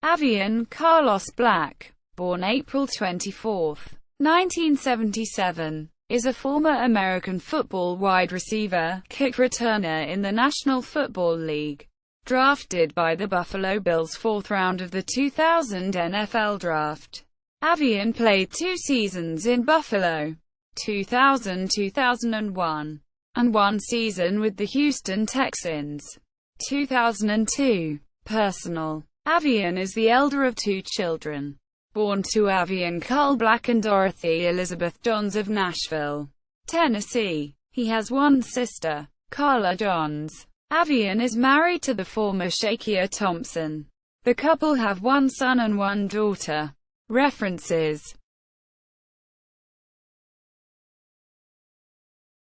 Avion Carlos Black, born April 24, 1977, is a former American football wide receiver, kick returner in the National Football League. Drafted by the Buffalo Bills 4th round of the 2000 NFL Draft. Avion played 2 seasons in Buffalo, 2000-2001, and 1 season with the Houston Texans, 2002. Personal. Avion is the elder of 2 children. Born to Avion Carl Black and Dorothy Elizabeth Johns of Nashville, Tennessee. He has 1 sister, Carla Johns. Avion is married to the former Shakia Thompson. The couple have 1 son and 1 daughter. References